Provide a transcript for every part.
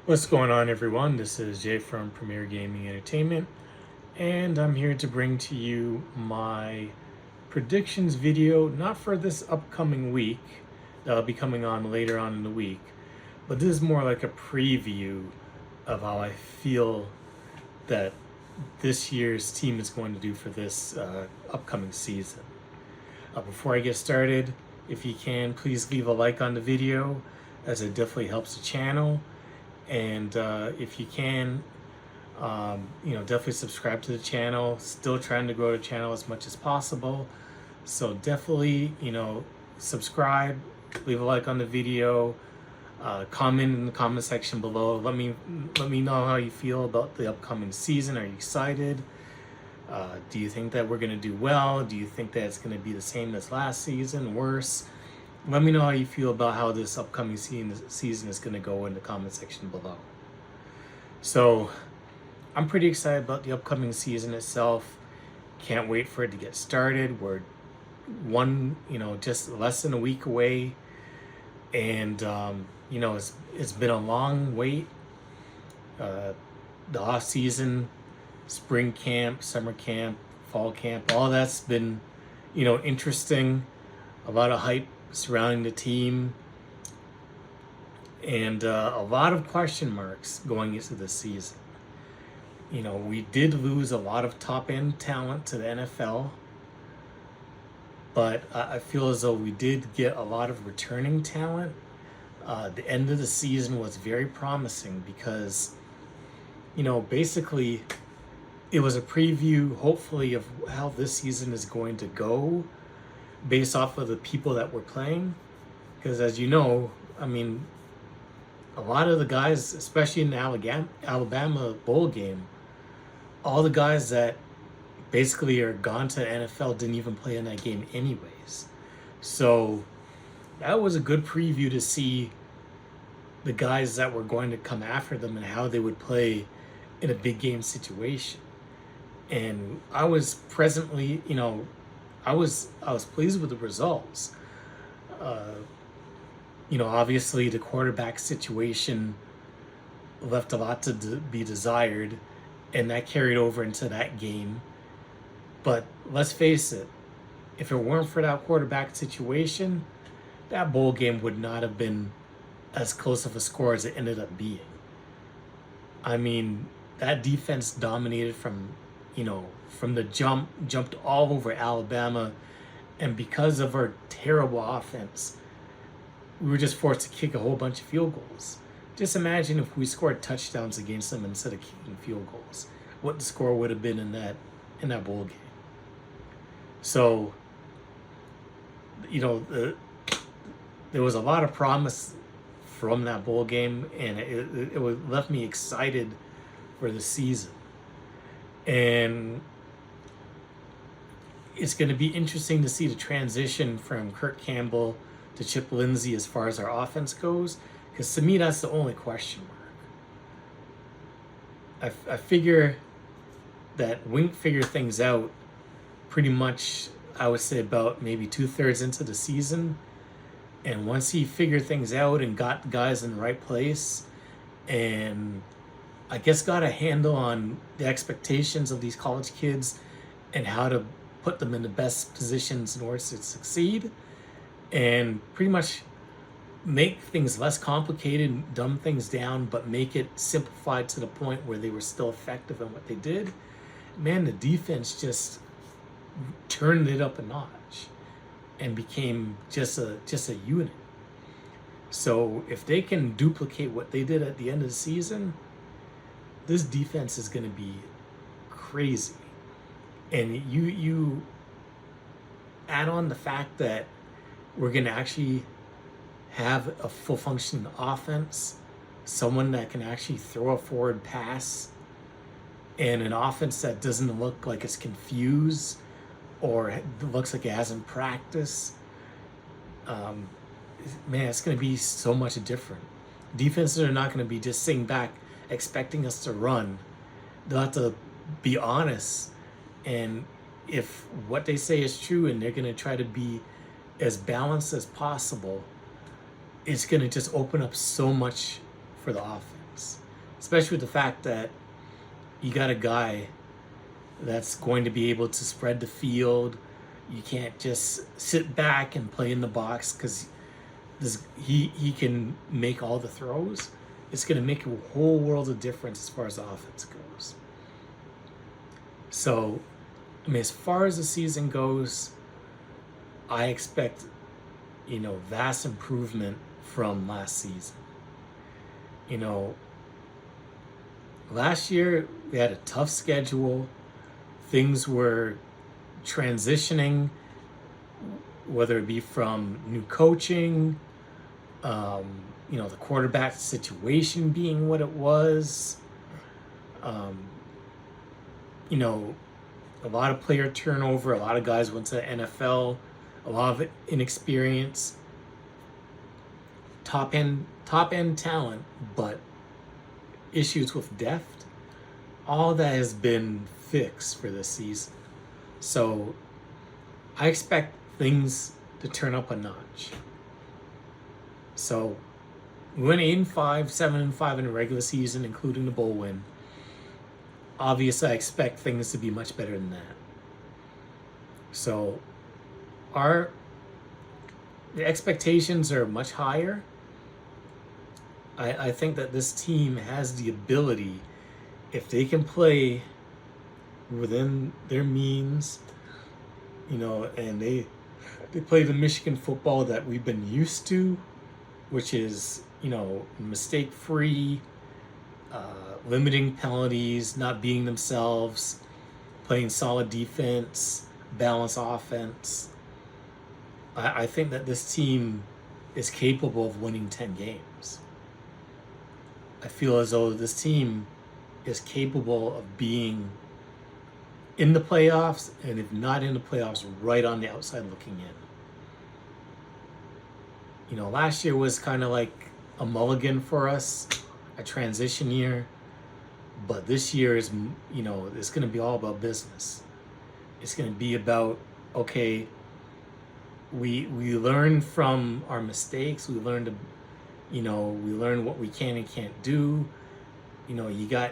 What's going on, everyone? This is Jay from Premier Gaming Entertainment, and I'm here to bring to you my predictions video, not for this upcoming week, that'll be coming on later on in the week, but this is more like a preview of how I feel that this year's team is going to do for this upcoming season. Before I get started, if you can, please leave a like on the video, as it definitely helps the channel. And if you can, definitely subscribe to the channel. Still trying to grow the channel as much as possible. So definitely, subscribe, leave a like on the video, comment in the comment section below. Let me know how you feel about the upcoming season. Are you excited? Do you think that we're going to do well? Do you think that it's going to be the same as last season, worse? Let me know how you feel about how this upcoming season is going to go in the comment section below. So I'm pretty excited about the upcoming season itself. Can't wait for it to get started. We're just less than a week away. And, it's been a long wait. The off season, spring camp, summer camp, fall camp, all that's been, interesting. A lot of hype surrounding the team, and a lot of question marks going into the season. We did lose a lot of top-end talent to the NFL, but I feel as though we did get a lot of returning talent. The end of the season was very promising because, basically it was a preview, hopefully, of how this season is going to go based off of the people that we're playing. Because as you know, a lot of the guys, especially in the Alabama bowl game, all the guys that basically are gone to the NFL didn't even play in that game anyways. So that was a good preview to see the guys that were going to come after them and how they would play in a big game situation. And I was presently, I was pleased with the results. Obviously the quarterback situation left a lot to be desired, and that carried over into that game. But let's face it, if it weren't for that quarterback situation, that bowl game would not have been as close of a score as it ended up being. That defense dominated from the jumped all over Alabama, and because of our terrible offense, we were just forced to kick a whole bunch of field goals. Just imagine if we scored touchdowns against them instead of kicking field goals, what the score would have been in that bowl game. So, there was a lot of promise from that bowl game, and it left me excited for the season. And it's going to be interesting to see the transition from Kirk Campbell to Chip Lindsey as far as our offense goes, because to me that's the only question mark. I figure that Wink figured things out pretty much, I would say, about maybe 2/3 into the season. And once he figured things out and got guys in the right place, and I guess got a handle on the expectations of these college kids and how to put them in the best positions in order to succeed, and pretty much make things less complicated, dumb things down, but make it simplified to the point where they were still effective in what they did. Man, the defense just turned it up a notch and became just a unit. So if they can duplicate what they did at the end of the season, this defense is going to be crazy. And you add on the fact that we're going to actually have a full functioning offense, someone that can actually throw a forward pass, and an offense that doesn't look like it's confused or looks like it hasn't practiced. Man, it's going to be so much different. Defenses are not going to be just sitting back expecting us to run. They'll have to be honest, and if what they say is true and they're going to try to be as balanced as possible, it's going to just open up so much for the offense. especially with the fact that you got a guy that's going to be able to spread the field. You can't just sit back and play in the box because he can make all the throws. It's going to make a whole world of difference as far as the offense goes. So, I mean, as far as the season goes, I expect, vast improvement from last season. Last year we had a tough schedule. Things were transitioning, whether it be from new coaching, the quarterback situation being what it was, a lot of player turnover, a lot of guys went to the NFL, a lot of inexperience, top end talent, but issues with depth. All that has been fixed for this season. So I expect things to turn up a notch. So we went 8-5, 7-5 in the regular season, including the bowl win. Obviously, I expect things to be much better than that. So the expectations are much higher. I think that this team has the ability, if they can play within their means, and they play the Michigan football that we've been used to, which is, mistake-free, limiting penalties, not beating themselves, playing solid defense, balanced offense. I think that this team is capable of winning 10 games. I feel as though this team is capable of being in the playoffs, and if not in the playoffs, right on the outside looking in. Last year was kind of like a mulligan for us, a transition year. But this year is, it's going to be all about business. It's going to be about, okay, we learn from our mistakes. We learn to, we learn what we can and can't do. You got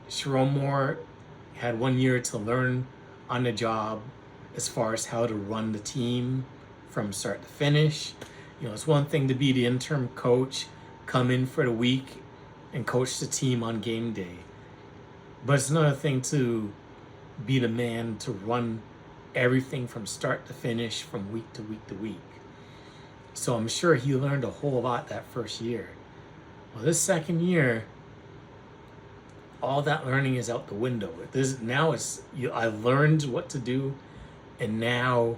Sherrone Moore had 1 year to learn on the job as far as how to run the team from start to finish. It's one thing to be the interim coach, come in for the week and coach the team on game day. But it's another thing to be the man to run everything from start to finish, from week to week to week. So I'm sure he learned a whole lot that first year. Well, this second year, all that learning is out the window. I learned what to do, and now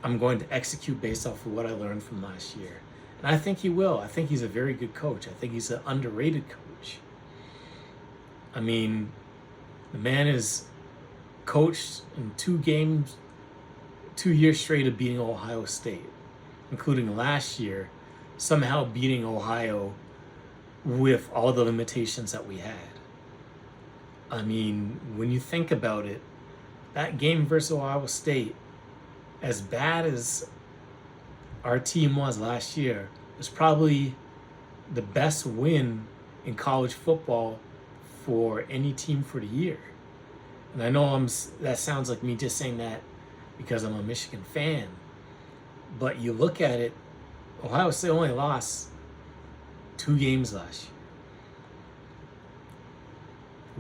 I'm going to execute based off of what I learned from last year. And I think he will. I think he's a very good coach. I think he's an underrated coach. I mean, the man is coached in 2 years straight of beating Ohio State, including last year, somehow beating Ohio with all the limitations that we had. I mean, when you think about it, that game versus Ohio State, as bad as our team was last year, was probably the best win in college football for any team for the year. And I know that sounds like me just saying that because I'm a Michigan fan, but you look at it, Ohio State only lost 2 games last year.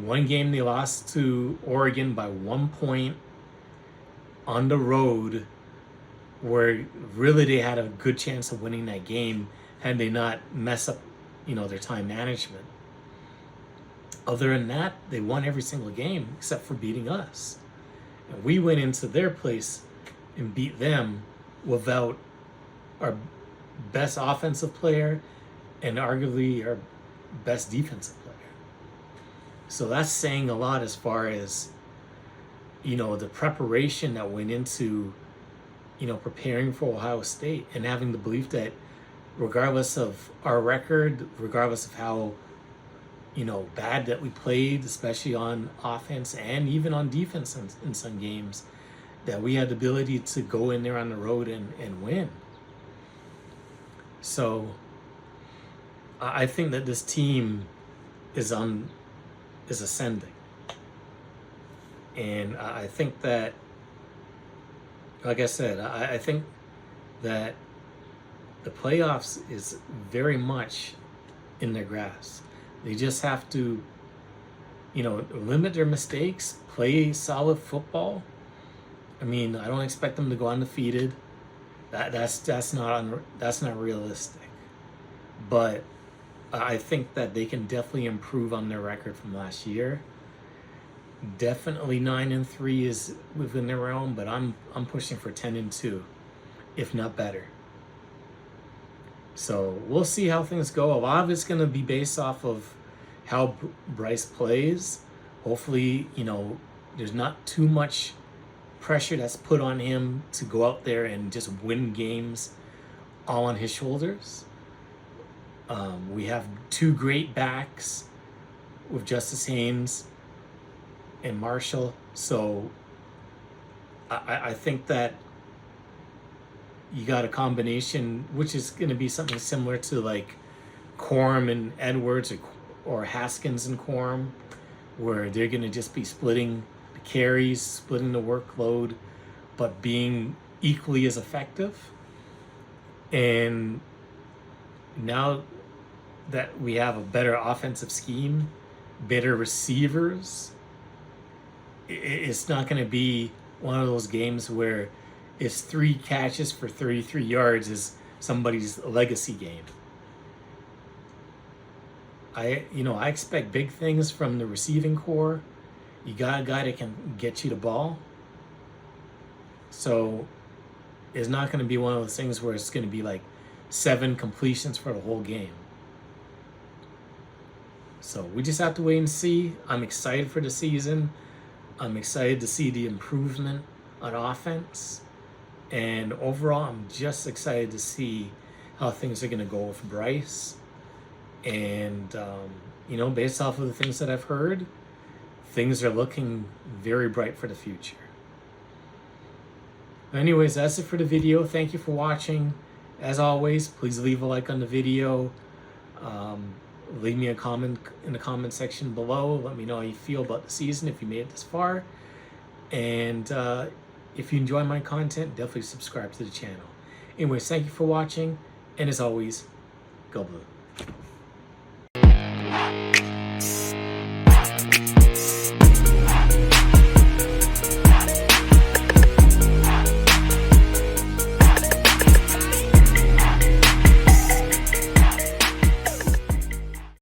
One game they lost to Oregon by 1 point on the road, where really they had a good chance of winning that game had they not mess up, their time management. Other than that, they won every single game except for beating us. And we went into their place and beat them without our best offensive player and arguably our best defensive player. So that's saying a lot as far as, the preparation that went into, preparing for Ohio State, and having the belief that regardless of our record, regardless of how, bad that we played, especially on offense and even on defense in some games, that we had the ability to go in there on the road and win. So I think that this team is ascending. And I think that, like I said, I think that the playoffs is very much in their grasp. They just have to, limit their mistakes, play solid football. I mean, I don't expect them to go undefeated. That's not realistic. But I think that they can definitely improve on their record from last year. Definitely 9-3 is within their realm, but I'm pushing for 10-2, if not better. So we'll see how things go. A lot of it's going to be based off of how Bryce plays. Hopefully, there's not too much pressure that's put on him to go out there and just win games all on his shoulders. We have two great backs with Justice Haynes and Marshall. So I think that you got a combination, which is going to be something similar to like Corum and Edwards, or Haskins and Corum, where they're going to just be splitting the carries, splitting the workload, but being equally as effective. And now that we have a better offensive scheme, better receivers, it's not going to be one of those games where it's 3 catches for 33 yards is somebody's legacy game. I expect big things from the receiving core. You got a guy that can get you the ball. So it's not going to be one of those things where it's going to be like 7 completions for the whole game. So we just have to wait and see. I'm excited for the season. I'm excited to see the improvement on offense. And overall, I'm just excited to see how things are going to go with Bryce. And, based off of the things that I've heard, things are looking very bright for the future. Anyways, that's it for the video. Thank you for watching. As always, please leave a like on the video. Leave me a comment in the comment section below. Let me know how you feel about the season if you made it this far. And if you enjoy my content, definitely subscribe to the channel. Anyways, thank you for watching. And as always, go blue.